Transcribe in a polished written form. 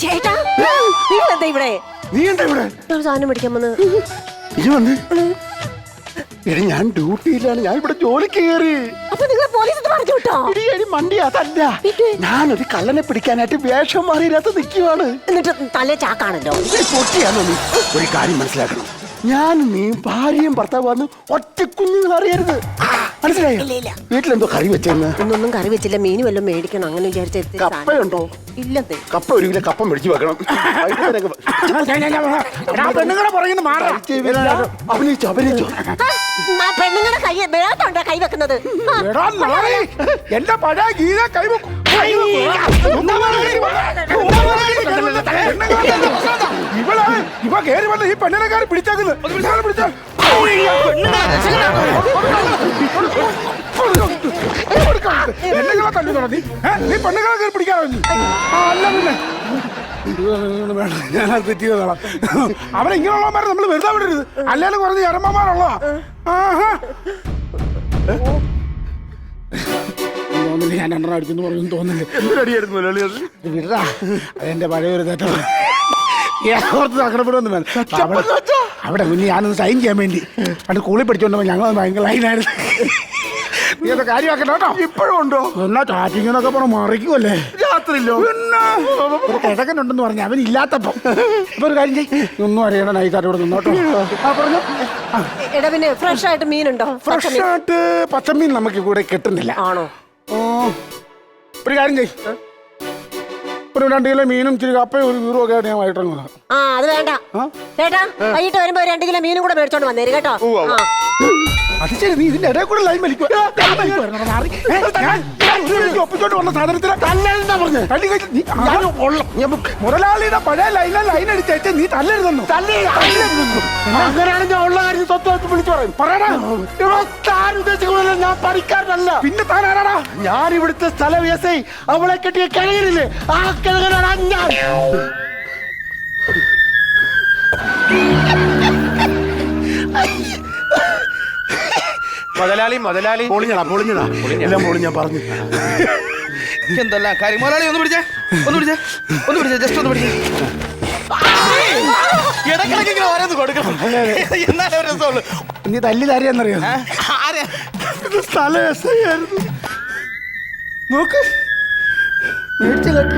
ചേട്ടാ എന്താ ഇവിടെ? നീ എന്താ ഇവിടെ? സാധനം മേടിക്കാൻ വന്ന് എടി ഞാൻ ഡ്യൂട്ടിയിലാണ്, ഞാൻ ഇവിടെ ജോലിക്ക് കയറി. അപ്പൊ നിങ്ങൾ പോലീസ് പറഞ്ഞു വിട്ടോ? മണ്ടി അതല്ല, ഞാനൊരു കള്ളനെ പിടിക്കാനായിട്ട് വേഷം മാറിയില്ലാത്ത നിൽക്കുവാണ്. എന്നിട്ട് തലേ ചാക്കാണല്ലോ. പൊട്ടിയാണോ നീ? ഒരു കാര്യം മനസ്സിലാക്കണം, ഞാൻ നീ ഭാര്യയും ഭർത്താവ് ഒറ്റ കുഞ്ഞുങ്ങൾ അറിയരുത്, മനസ്സിലായോ? വീട്ടിലെന്തോ കറി വെച്ചെന്ന്? ഒന്നും കറി വെച്ചില്ല, മീൻ വല്ലതും മേടിക്കണം അങ്ങനെ വിചാരിച്ച. കപ്പയുണ്ടോ? ഇല്ലത്തെ. കപ്പ ഒരു കിലോ കപ്പ മേടിച്ചു വെക്കണം. അഭിനയിച്ചോ അഭിനയിച്ചോ. പെണ്ണുങ്ങളുടെ കൈ വെക്കുന്നത് എന്റെ പഴയ ഗീത കൈവെക്കും. ഇവ കേറി വന്ന് ഈ പെണ്ണിനെ കാര്യം പിടിച്ചേക്കുന്നത്. പെണ്ണുങ്ങളെ തല്ലി തുടങ്ങി. നീ പെണ്ണുങ്ങളെ കയറി പിടിക്കാറോ? അല്ല പിന്നെ ഞാനത് തെറ്റിയതാണ്. അവരെ ഇങ്ങനെയുള്ളവന്മാരെ നമ്മൾ വെറുതെ വിടരുത്, അല്ലാലും കുറഞ്ഞ ഇറമ്മമാരുള്ളതാ. തോന്നില്ല, ഞാൻ രണ്ടെണ്ണം അടിച്ചെന്ന് പറഞ്ഞു തോന്നില്ല. വിടാ, അതെന്റെ പഴയൊരു തെറ്റാണ്. ഓർത്ത് സങ്കടപ്പെടുമെന്ന് വേണം. അവിടെ മുന്നേ ഞാനൊന്ന് സൈൻ ചെയ്യാൻ വേണ്ടി പണ്ട് സ്കൂളിൽ പഠിച്ചോണ്ടപ്പോ ഞങ്ങൾ ഭയങ്കര ലൈനായിരുന്നു. നീ അത് കാര്യമാക്കണ്ട കേട്ടോ. ഇപ്പോഴും ഉണ്ടോ? എന്നാ ചാറ്റിങ്ങനൊക്കെ പറഞ്ഞ മറിക്കുമല്ലേ രാത്രിയിലോ? പിന്നെ കിഴക്കനുണ്ടെന്ന് പറഞ്ഞ അവൻ ഇല്ലാത്തപ്പോ. ഇപ്പൊ ഒരു കാര്യം ചെയ്യ്, ഒന്നും അറിയണ നൈസായിട്ട് ഇവിടെ നിന്നോട്ടോ. പറഞ്ഞു പിന്നെ ഫ്രഷ് ആയിട്ട് മീനുണ്ടോ? ഫ്രഷ് ആയിട്ട് പച്ചമീൻ നമുക്ക് ഇവിടെ കിട്ടുന്നില്ല. ആണോ? ഒരു കാര്യം ചെയ്യ്, ഒരു 2 കിലോ മീനും ഇച്ചിരി കപ്പയും 1 യൂറോ ഒക്കെ ഞാൻ വൈകിട്ടിറങ്ങുന്നത്. ആ അത് വേണ്ട ചേട്ടാ, വൈകിട്ട് വരുമ്പോ 2 കിലോ മീനും കൂടെ മേടിച്ചോണ്ട് വന്നേര് കേട്ടോ. അത് ശരി, നീ ഇതിന്റെ ഇടയിൽ കൂടെ ലൈൻ വലിക്കും. ഒപ്പിച്ചോണ്ട് വന്ന സാധനത്തിന് മുതലാളിയുടെ പഴയ ലൈൻ അടിച്ചേച്ച് നീ തല്ലരുതെന്നു. അങ്ങനെയാണെങ്കിൽ ഉള്ള കാര്യം സ്വന്തമായിട്ട് വിളിച്ചു പറയും. പറയടാ, താൻ ഉദ്ദേശിക്കുന്നതല്ല, ഞാൻ പണിക്കാരനല്ല. പിന്നെ താൻ ആരാടാ? ഞാൻ ഇവിടുത്തെ സ്ഥല വ്യവസായി, അവളെ കെട്ടിയ കിഴങ്ങനില്ലേ, ആ കിഴങ്ങനാണ് ഞാൻ. മുതലാളി പൊളിഞ്ഞതാ എല്ലാം പൊളിഞ്ഞാ പറഞ്ഞു. എന്തല്ല കാര്യം മുതലാളി? ഒന്ന് പിടിച്ചേ ജസ്റ്റ് ഒന്ന് പിടിച്ചേ. ഇടക്കിടക്ക് ഇങ്ങനെ ഓരോന്ന് കൊടുക്കണം, എന്നാലും ഒരു രസമുള്ളൂ. നീ തല്ലി തരാന്നറിയോ? സ്ഥല നോക്ക് മേടിച്ചു കേട്ടി